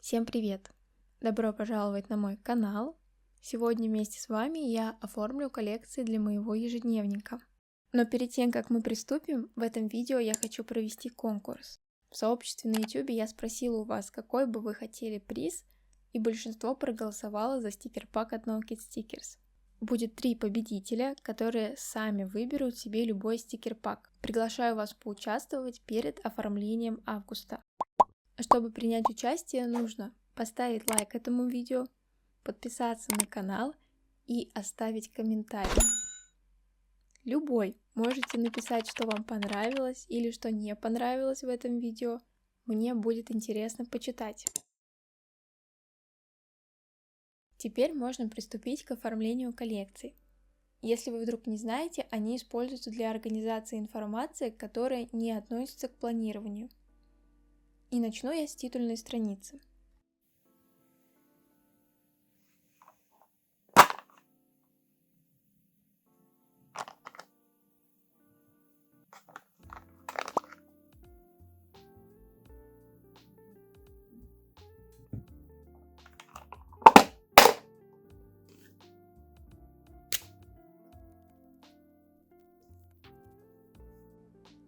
Всем привет! Добро пожаловать на мой канал! Сегодня вместе с вами я оформлю коллекции для моего ежедневника. Но перед тем, как мы приступим, в этом видео я хочу провести конкурс. В сообществе на YouTube я спросила у вас, какой бы вы хотели приз, и большинство проголосовало за стикер-пак от No Kid Stickers. Будет 3 победителя, которые сами выберут себе любой стикер-пак. Приглашаю вас поучаствовать перед оформлением августа. Чтобы принять участие, нужно поставить лайк этому видео, подписаться на канал и оставить комментарий. Любой. Можете написать, что вам понравилось или что не понравилось в этом видео. Мне будет интересно почитать. Теперь можно приступить к оформлению коллекций. Если вы вдруг не знаете, они используются для организации информации, которая не относится к планированию. И начну я с титульной страницы.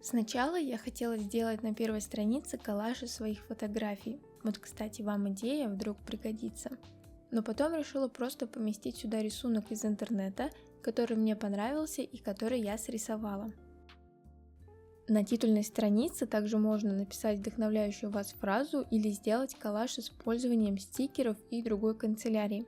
Сначала я хотела сделать на первой странице коллаж из своих фотографий. Вот, кстати, вам идея вдруг пригодится. Но потом решила просто поместить сюда рисунок из интернета, который мне понравился и который я срисовала. На титульной странице также можно написать вдохновляющую вас фразу или сделать коллаж с использованием стикеров и другой канцелярии.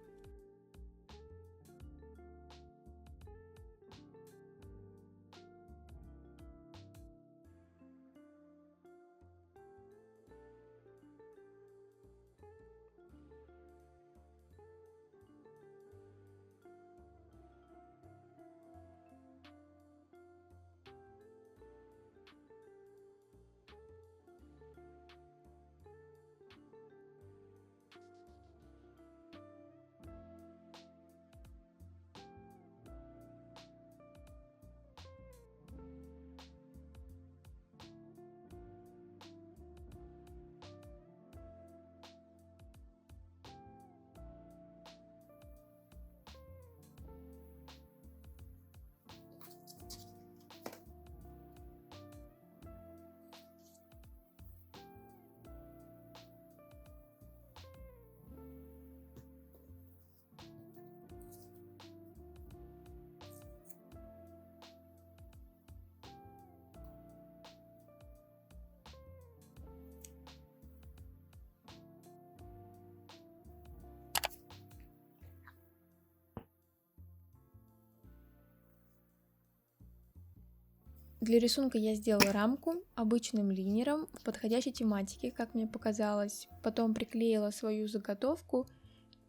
Для рисунка я сделала рамку обычным линером в подходящей тематике, как мне показалось. Потом приклеила свою заготовку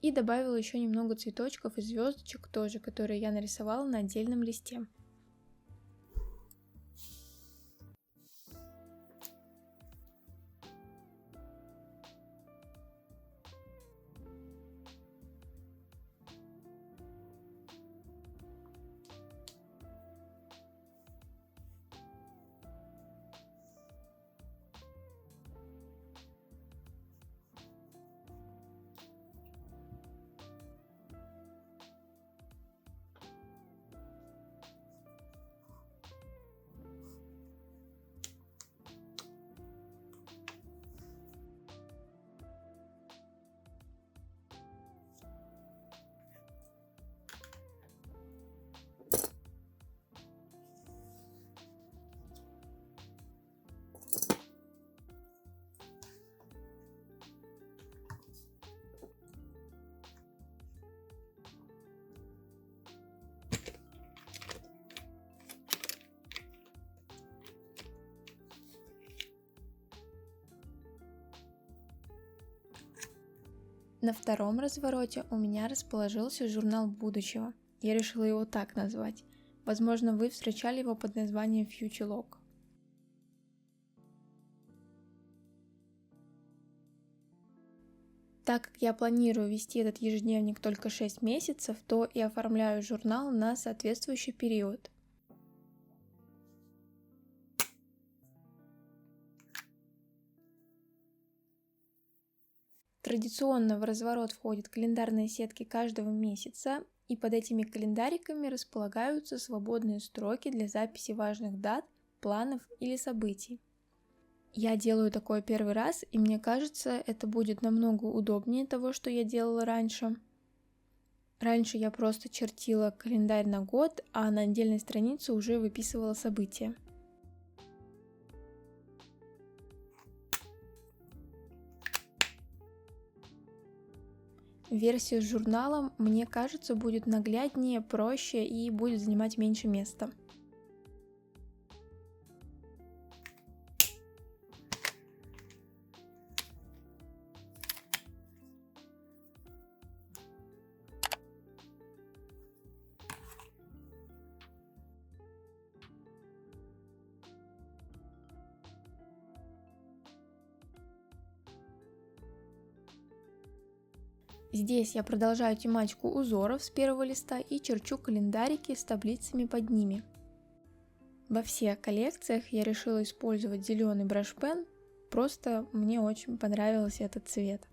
и добавила еще немного цветочков и звездочек тоже, которые я нарисовала на отдельном листе. На втором развороте у меня расположился журнал будущего. Я решила его так назвать. Возможно, вы встречали его под названием Future Log. Так как я планирую вести этот ежедневник только 6 месяцев, то и оформляю журнал на соответствующий период. Традиционно в разворот входят календарные сетки каждого месяца, и под этими календариками располагаются свободные строки для записи важных дат, планов или событий. Я делаю такое первый раз, и мне кажется, это будет намного удобнее того, что я делала раньше. Раньше я просто чертила календарь на год, а на отдельной странице уже выписывала события. Версия с журналом, мне кажется, будет нагляднее, проще и будет занимать меньше места. Здесь я продолжаю тематику узоров с первого листа и черчу календарики с таблицами под ними. Во всех коллекциях я решила использовать зеленый браш-пен, просто мне очень понравился этот цвет.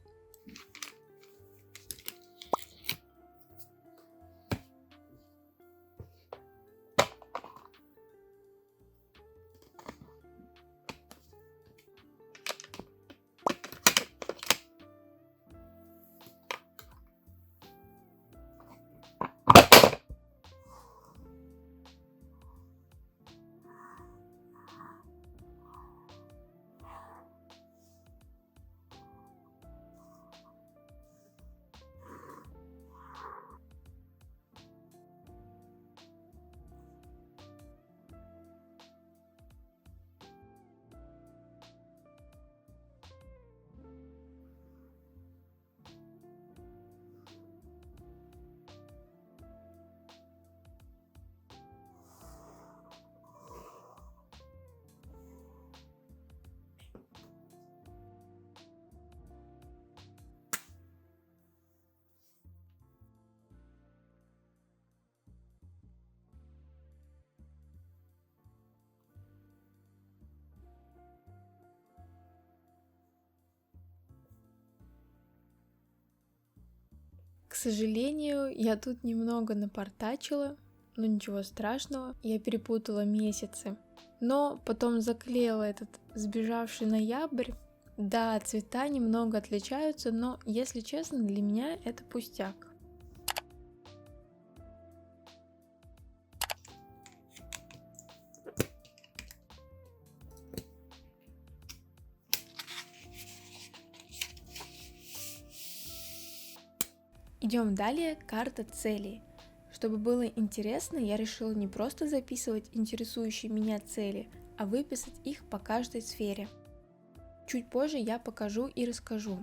К сожалению, я тут немного напортачила, но ничего страшного, я перепутала месяцы. Но потом заклеила этот сбежавший ноябрь. Да, цвета немного отличаются, но, если честно, для меня это пустяк. Идем далее, карта целей. Чтобы было интересно, я решила не просто записывать интересующие меня цели, а выписать их по каждой сфере. Чуть позже я покажу и расскажу.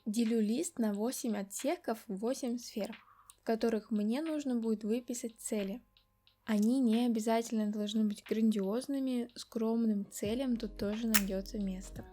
Делю лист на 8 отсеков, 8 сфер, в которых мне нужно будет выписать цели. Они не обязательно должны быть грандиозными, скромным целям тут тоже найдется место.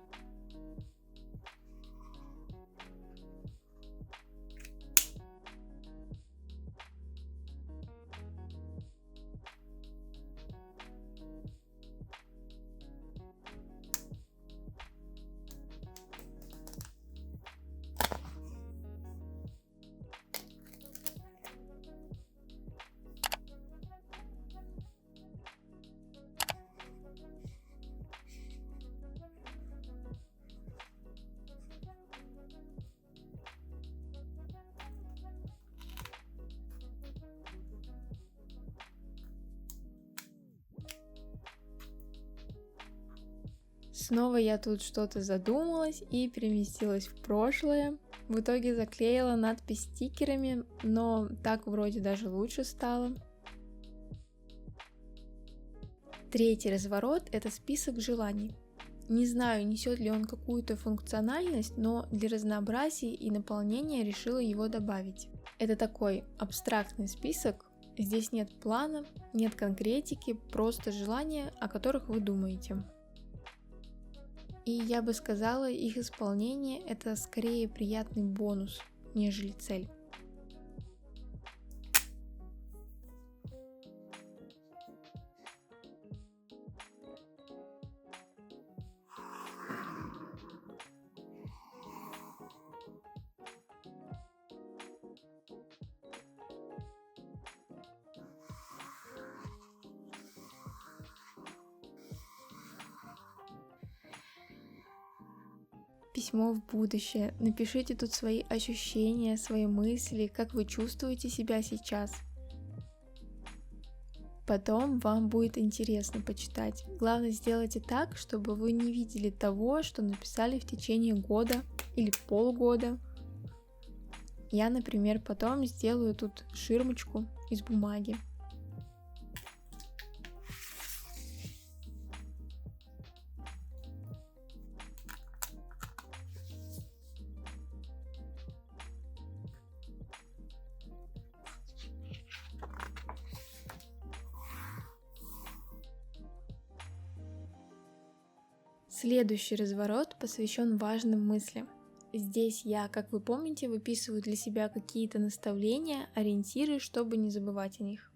Снова я тут что-то задумалась и переместилась в прошлое. В итоге заклеила надпись стикерами, но так вроде даже лучше стало. Третий разворот – это список желаний. Не знаю, несет ли он какую-то функциональность, но для разнообразия и наполнения решила его добавить. Это такой абстрактный список. Здесь нет плана, нет конкретики, просто желания, о которых вы думаете. И я бы сказала, их исполнение – это скорее приятный бонус, нежели цель. Письмо в будущее. Напишите тут свои ощущения, свои мысли, как вы чувствуете себя сейчас. Потом вам будет интересно почитать. Главное, сделайте так, чтобы вы не видели того, что написали в течение года или полгода. Я, например, потом сделаю тут ширмочку из бумаги. Следующий разворот посвящен важным мыслям. Здесь я, как вы помните, выписываю для себя какие-то наставления, ориентиры, чтобы не забывать о них.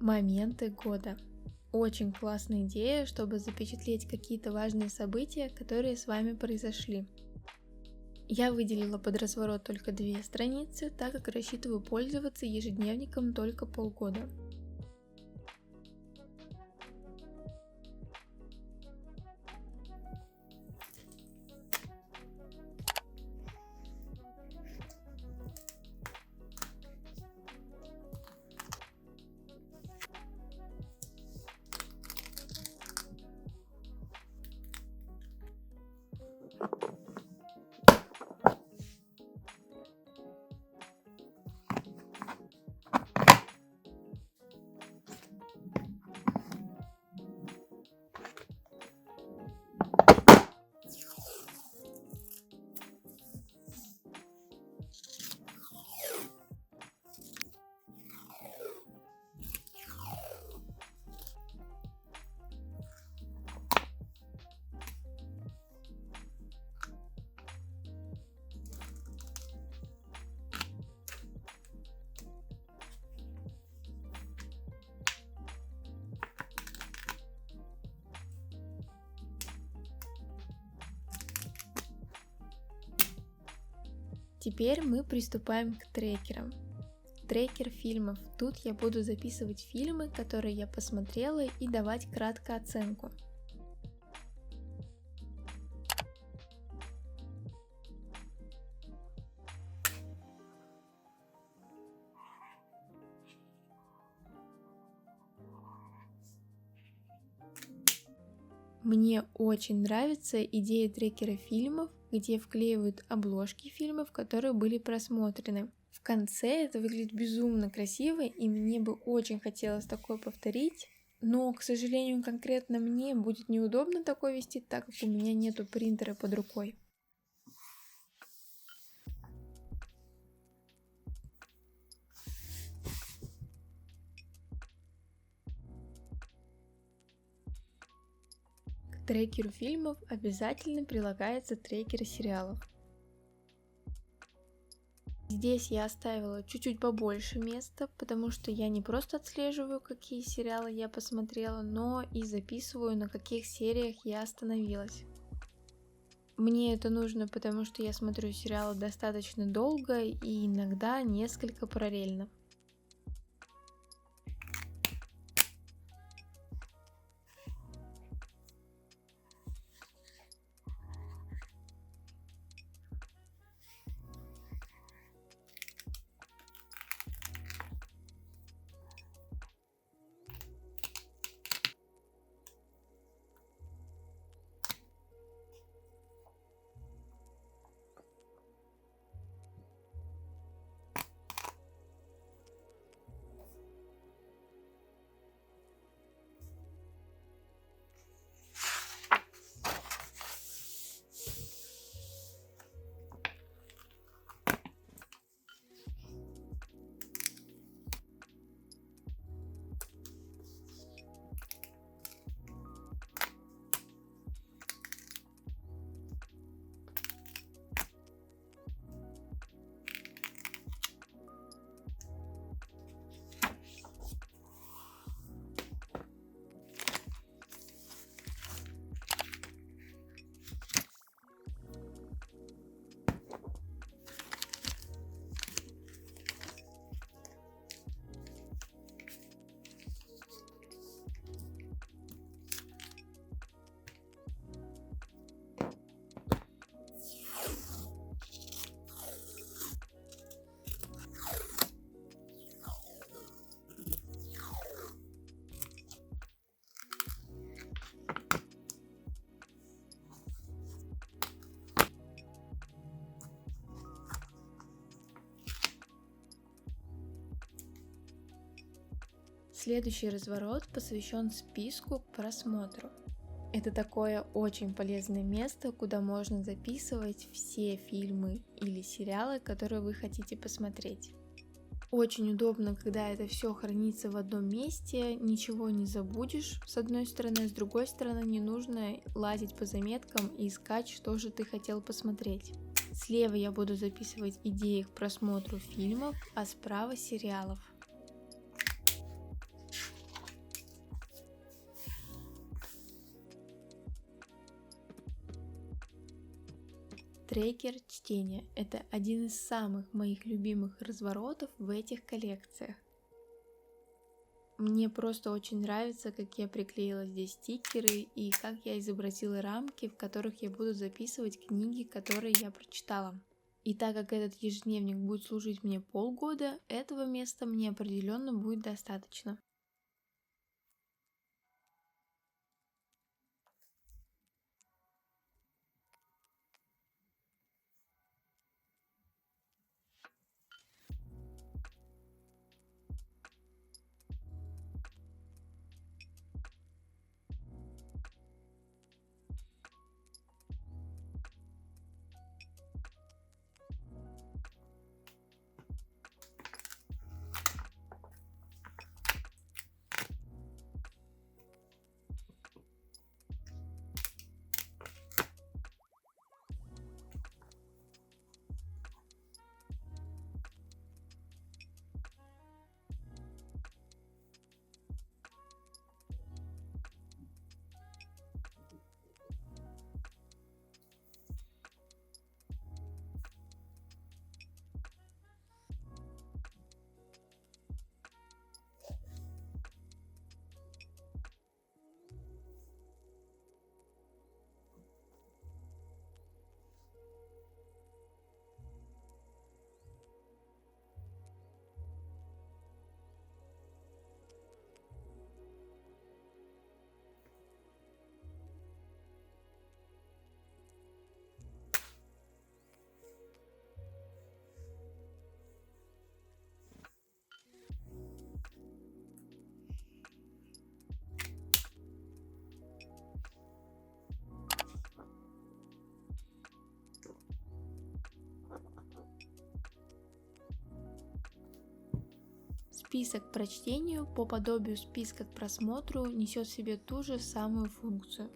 Моменты года. Очень классная идея, чтобы запечатлеть какие-то важные события, которые с вами произошли. Я выделила под разворот только 2 страницы, так как рассчитываю пользоваться ежедневником только полгода. Теперь мы приступаем к трекерам. Трекер фильмов. Тут я буду записывать фильмы, которые я посмотрела, и давать кратко оценку. Мне очень нравится идея трекера фильмов, где вклеивают обложки фильмов, которые были просмотрены. В конце это выглядит безумно красиво, и мне бы очень хотелось такое повторить. Но, к сожалению, конкретно мне будет неудобно такое вести, так как у меня нету принтера под рукой. К трекеру фильмов обязательно прилагается трекер сериалов. Здесь я оставила чуть-чуть побольше места, потому что я не просто отслеживаю, какие сериалы я посмотрела, но и записываю, на каких сериях я остановилась. Мне это нужно, потому что я смотрю сериалы достаточно долго и иногда несколько параллельно. Следующий разворот посвящен списку к просмотру. Это такое очень полезное место, куда можно записывать все фильмы или сериалы, которые вы хотите посмотреть. Очень удобно, когда это все хранится в одном месте, ничего не забудешь с одной стороны, с другой стороны не нужно лазить по заметкам и искать, что же ты хотел посмотреть. Слева я буду записывать идеи к просмотру фильмов, а справа сериалов. Трекер чтения – это один из самых моих любимых разворотов в этих коллекциях. Мне просто очень нравится, как я приклеила здесь стикеры и как я изобразила рамки, в которых я буду записывать книги, которые я прочитала. И так как этот ежедневник будет служить мне полгода, этого места мне определенно будет достаточно. Список к прочтению по подобию списка к просмотру несет в себе ту же самую функцию.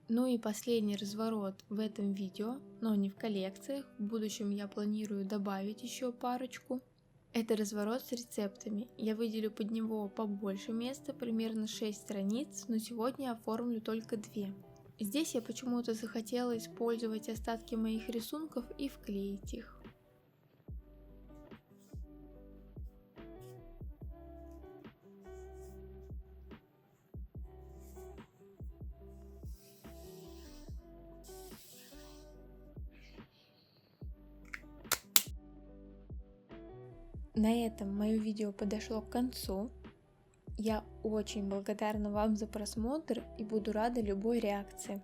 Ну и последний разворот в этом видео, но не в коллекциях. В будущем я планирую добавить еще парочку. Это разворот с рецептами. Я выделю под него побольше места, примерно 6 страниц, но сегодня оформлю только 2. Здесь я почему-то захотела использовать остатки моих рисунков и вклеить их. На этом мое видео подошло к концу. Я очень благодарна вам за просмотр и буду рада любой реакции.